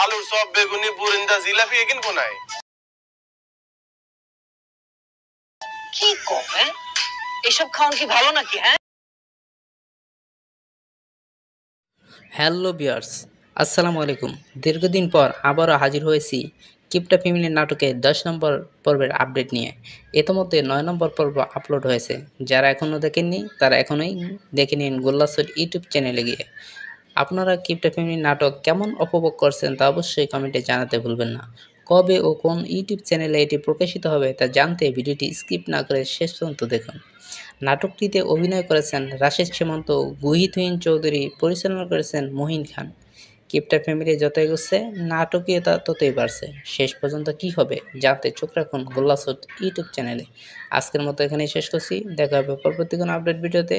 আলুর চপ, বেগুনি, বুরিন্দা, জিলাপি এগিন কোনায়। কি কম হ্যাঁ? এসব খাওয়ান কি ভালো নাকি? হ্যাঁ, হ্যালো ভিউয়ার্স, আসসালামু আলাইকুম। দীর্ঘদিন পর আবারও হাজির হয়েছি কিপটা ফ্যামিলি নাটকের 10 নম্বর পর্বের আপডেট নিয়ে। ইতোমধ্যে 9 নম্বর পর্ব আপলোড হয়েছে। যারা এখনও দেখেননি তারা এখনই দেখে নিন গোল্লাছুট ইউটিউব চ্যানেলে গিয়ে। আপনারা কিপটা ফ্যামিলি নাটক কেমন উপভোগ করছেন তা অবশ্যই কমেন্টে জানাতে ভুলবেন না। কবে ও কোন ইউটিউব চ্যানেলে এটি প্রকাশিত হবে তা জানতে ভিডিওটি স্কিপ না করে শেষ পর্যন্ত দেখুন। নাটকটিতে অভিনয় করেছেন রাশেদ সীমান্ত, গুহিতুইন চৌধুরী, পরিচালনা করেছেন মহিন খান। কিপটা ফ্যামিলি যত এগোচ্ছে নাটকীয়তা ততই বাড়ছে। শেষ পর্যন্ত কি হবে জানতে চোখ রাখুন গোল্লাছুট ইউটিউব চ্যানেলে। আজকের মতো এখানেই শেষ করছি, দেখা হবে পরবর্তী কোনো আপডেট ভিডিওতে।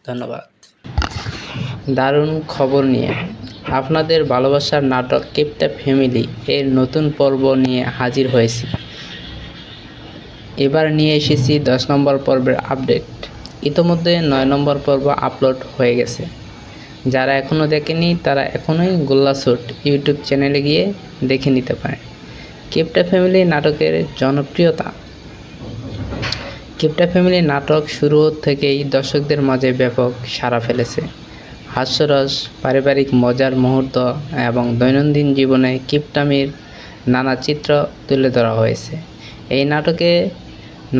ধন্যবাদ। দারুণ খবর নিয়ে আপনাদের ভালোবাসার নাটক কিপটা ফ্যামিলি এর নতুন পর্ব নিয়ে হাজির হয়েছি। এবার নিয়ে এসেছি 10 নম্বর পর্বের আপডেট। ইতোমধ্যে 9 নম্বর পর্ব আপলোড হয়ে গেছে। যারা এখনও দেখেনি তারা এখনই গোল্লাছুট ইউটিউব চ্যানেলে গিয়ে দেখে নিতে পারে। কিপটা ফ্যামিলি নাটকের জনপ্রিয়তা। কিপটা ফ্যামিলি নাটক শুরু থেকেই দর্শকদের মাঝে ব্যাপক সাড়া ফেলেছে। হাস্যরস, পারিবারিক মজার মুহূর্ত এবং দৈনন্দিন জীবনে কিপটামির নানা চিত্র তুলে ধরা হয়েছে। এই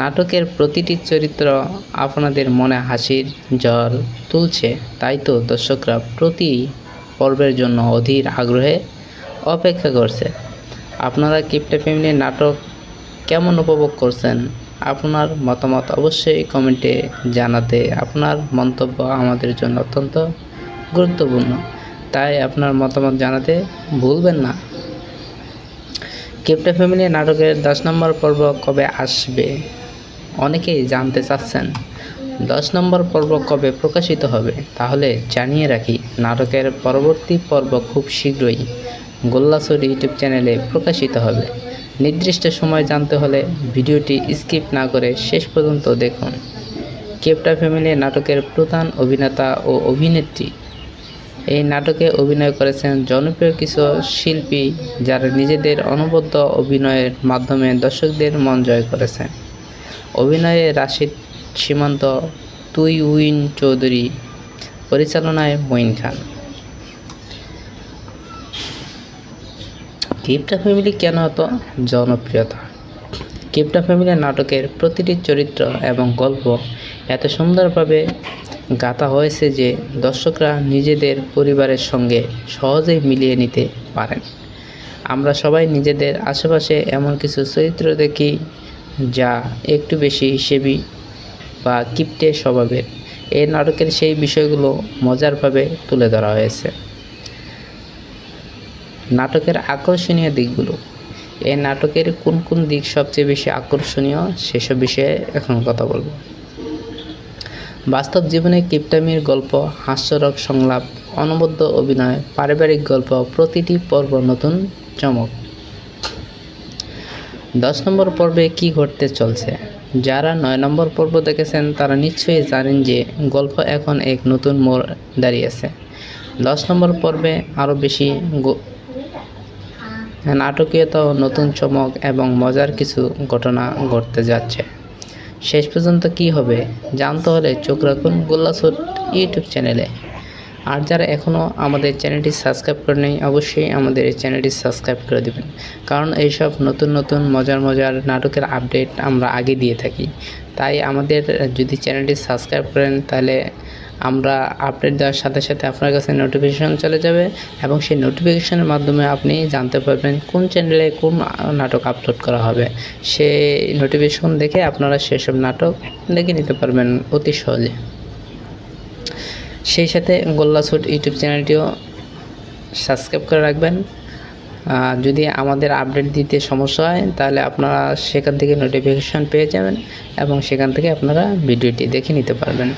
নাটকের প্রতিটি চরিত্র আপনাদের মনে হাসির জল তুলছে। তাই তো দর্শকরা প্রতি পর্বের জন্য অধীর আগ্রহে অপেক্ষা করছে। আপনারা কিপটা ফ্যামিলি নাটক কেমন উপভোগ করছেন? আপনার মতামত অবশ্যই কমেন্টে জানাতে। আপনার মন্তব্য আমাদের জন্য অত্যন্ত গুরুত্বপূর্ণ, তাই আপনার মতামত জানাতে ভুলবেন না। কিপটা ফ্যামিলি নাটকের 10 নম্বর পর্ব কবে আসবে অনেকেই জানতে চাচ্ছেন। 10 নম্বর পর্ব কবে প্রকাশিত হবে তাহলে জানিয়ে রাখি, নাটকের পরবর্তী পর্ব খুব শীঘ্রই গোল্লাছুট ইউটিউব চ্যানেলে প্রকাশিত হবে। নির্দিষ্ট সময় জানতে হলে ভিডিওটি স্কিপ না করে শেষ পর্যন্ত দেখুন। কিপটা ফ্যামিলি নাটকের প্রধান অভিনেতা ও অভিনেত্রী। এই নাটকে অভিনয় করেছেন জনপ্রিয় কিছু শিল্পী যারা নিজেদের অনবদ্য অভিনয়ের মাধ্যমে দর্শকদের মন জয় করেছেন। অভিনয়ে রাশেদ সীমান্ত, তুইউইন চৌধুরী, পরিচালনায় মঈন খান। কিপটা ফ্যামিলি কেন এত জনপ্রিয়তা? কিপটা ফ্যামিলি নাটকের প্রতিটি চরিত্র এবং গল্প এত সুন্দরভাবে গাঁথা হয়েছে যে দর্শকরা নিজেদের পরিবারের সঙ্গে সহজেই মিলিয়ে নিতে পারেন। আমরা সবাই নিজেদের আশেপাশে এমন কিছু চরিত্র দেখি যা একটু বেশি হিসেবি বা কিপটে স্বভাবের। এই নাটকের সেই বিষয়গুলো মজারভাবে তুলে ধরা হয়েছে। নাটকের আকর্ষণীয় দিকগুলো। এই নাটকের কোন কোন দিক সবচেয়ে বেশি আকর্ষণীয় সেসব বিষয়ে এখন কথা বলব। বাস্তব জীবনে কিপটামির গল্প, হাস্যরস সংলাপ, অনবদ্য অভিনয়, পারিবারিক গল্প, প্রতিটি পর্ব নতুন চমক। 10 নম্বর পর্বে কি ঘটতে চলছে? যারা 9 নম্বর পর্ব দেখেছেন তারা নিশ্চয়ই জানেন যে গল্প এখন এক নতুন মোড় দাঁড়িয়েছে। 10 নম্বর পর্বে আরও বেশি নাটকীয়তা, নতুন চমক এবং মজার কিছু ঘটনা ঘটতে যাচ্ছে। শেষ পর্যন্ত কি হবে জানতে হলে চোখ রাখুন গোল্লাছুট ইউটিউব চ্যানেলে। আর যারা এখনও আমাদের চ্যানেলটি সাবস্ক্রাইব করেনি অবশ্যই আমাদের এই চ্যানেলটি সাবস্ক্রাইব করে দেবেন, কারণ এইসব নতুন নতুন মজার নাটকের আপডেট আমরা আগে দিয়ে থাকি। তাই আমাদের যদি চ্যানেলটি সাবস্ক্রাইব করেন তাহলে আমরা আপডেট দেওয়ার সাথে সাথে আপনার কাছে নোটিফিকেশন চলে যাবে এবং সেই নোটিফিকেশনের মাধ্যমে আপনি জানতে পারবেন কোন চ্যানেলে কোন নাটক আপলোড করা হবে। সেই নোটিফিকেশন দেখে আপনারা সেসব নাটক দেখে নিতে পারবেন অতি সহজে। সেই সাথে গোল্লাছুট ইউটিউব চ্যানেলটিও সাবস্ক্রাইব করে রাখবেন। যদি আমাদের আপডেট দিতে সমস্যা হয় তাহলে আপনারা সেখান থেকে নোটিফিকেশন পেয়ে যাবেন এবং সেখান থেকে আপনারা ভিডিওটি দেখে নিতে পারবেন।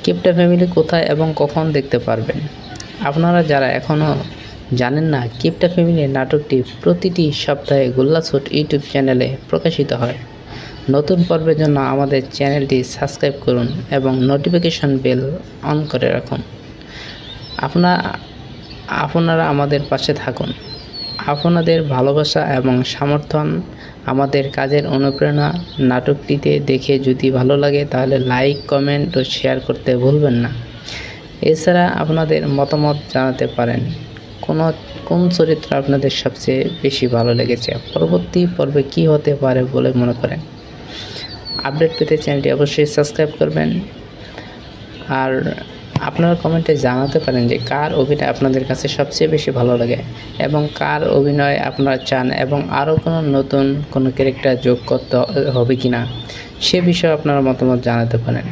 কিপটা ফ্যামিলি কোথায় এবং কখন দেখতে পারবেন? আপনারা যারা এখনও জানেন না, কিপটা ফ্যামিলি নাটকটি প্রতিটি সপ্তাহে গোল্লাছুট ইউটিউব চ্যানেলে প্রকাশিত হয়। নতুন পর্বের জন্য আমাদের চ্যানেলটি সাবস্ক্রাইব করুন এবং নোটিফিকেশন বেল অন করে রাখুন। আপনারা আমাদের পাশে থাকুন। আপনাদের ভালোবাসা এবং সমর্থন আমাদের কাজের অনুপ্রেরণা। নাটকটিতে দেখে যদি ভালো লাগে তাহলে লাইক, কমেন্ট ও শেয়ার করতে ভুলবেন না। এছাড়া আপনাদের মতামত জানাতে পারেন কোন চরিত্র আপনাদের সবচেয়ে বেশি ভালো লেগেছে, পরবর্তী পর্বে কী হতে পারে বলে মনে করেন। আপডেট পেতে চ্যানেলটি অবশ্যই সাবস্ক্রাইব করবেন। আর আপনারা কমেন্টে জানাতে পারেন যে কার অভিনয় আপনাদের কাছে সবচেয়ে বেশি ভালো লাগে এবং কার অভিনয় আপনারা চান এবং আরও নতুন কোনো ক্যারেক্টার যোগ করতে হবে কি না সে বিষয়ে আপনারা মতামত জানাতে পারেন।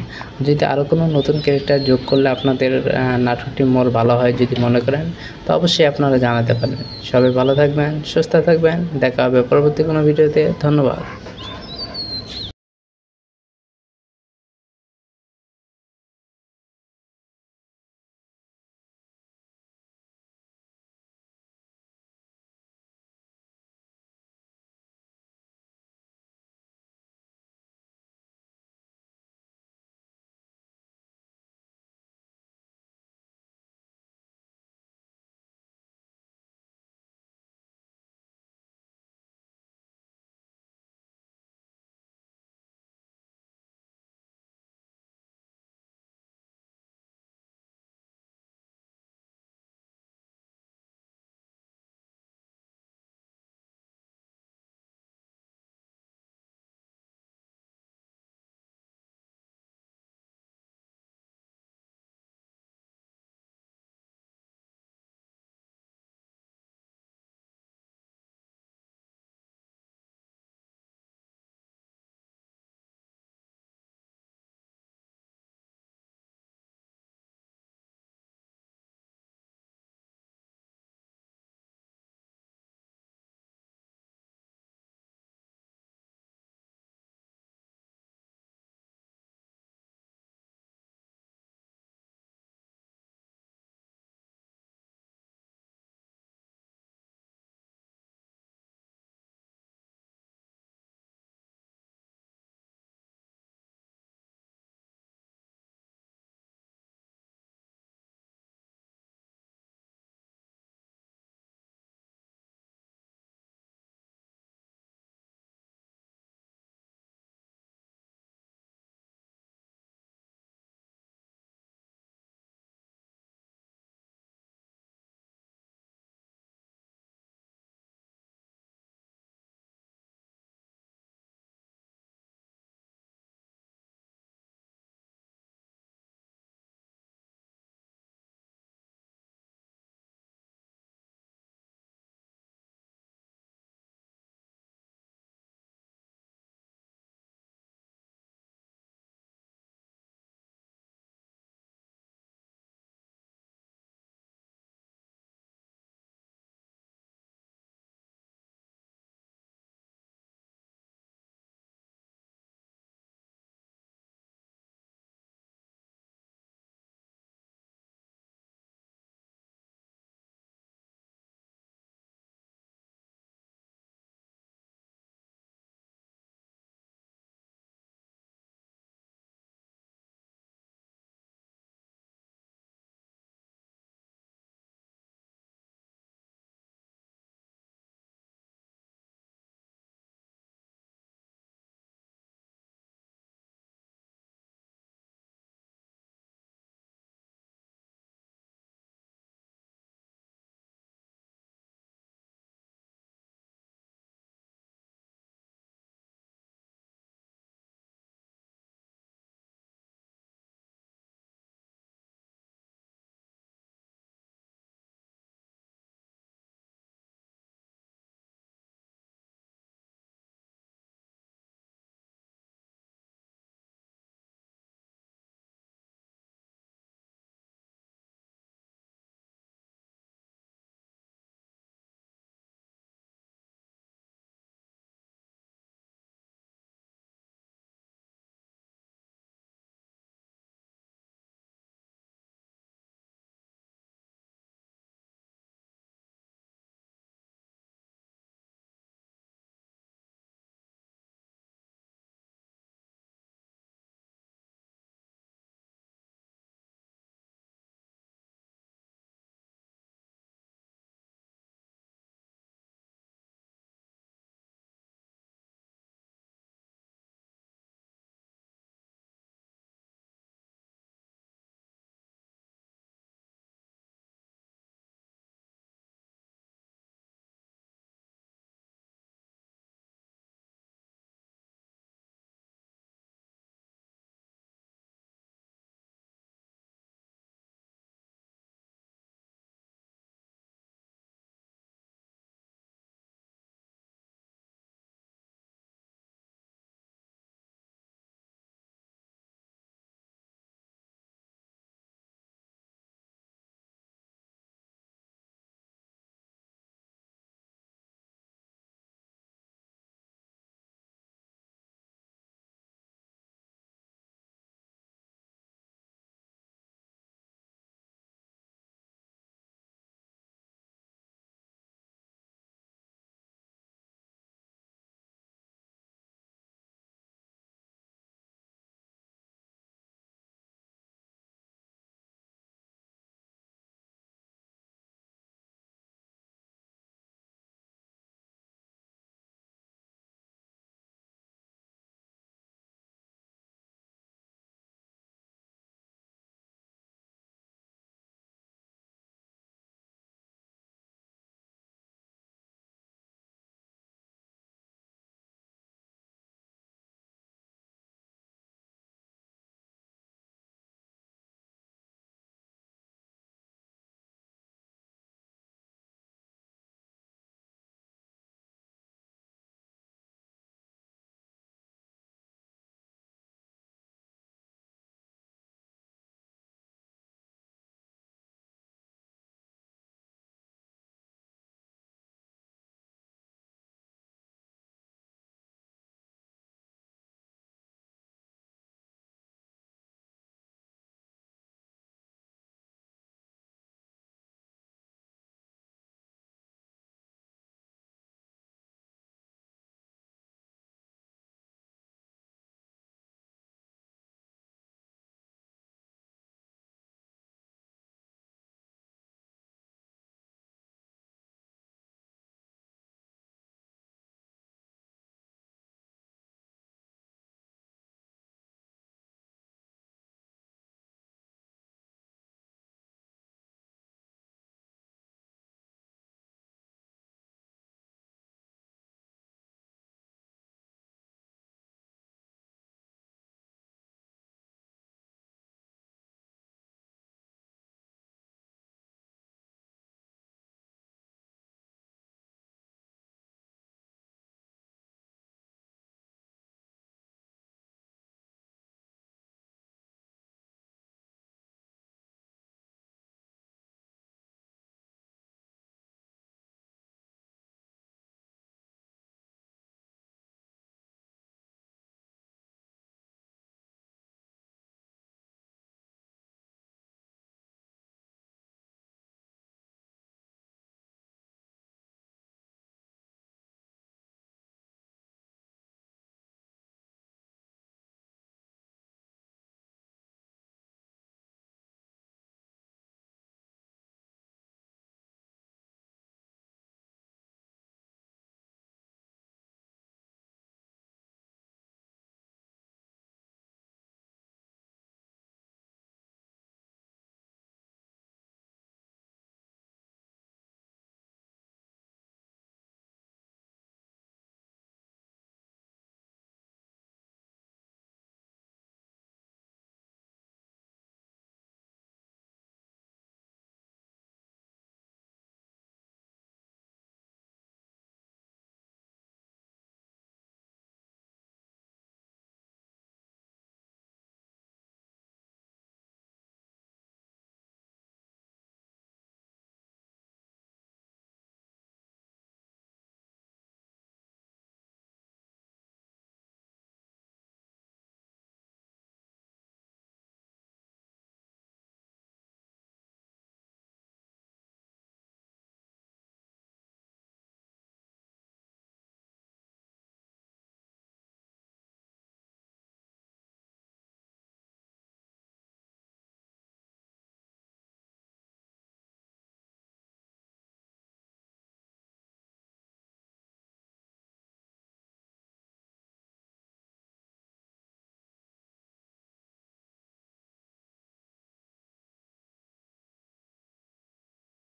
যদি আরও কোনো নতুন ক্যারেক্টার যোগ করলে আপনাদের নাটকটি মোর ভালো হয় যদি মনে করেন, তো অবশ্যই আপনারা জানাতে পারেন। সবাই ভালো থাকবেন, সুস্থ থাকবেন, দেখা হবে পরবর্তী কোনো ভিডিওতে। ধন্যবাদ।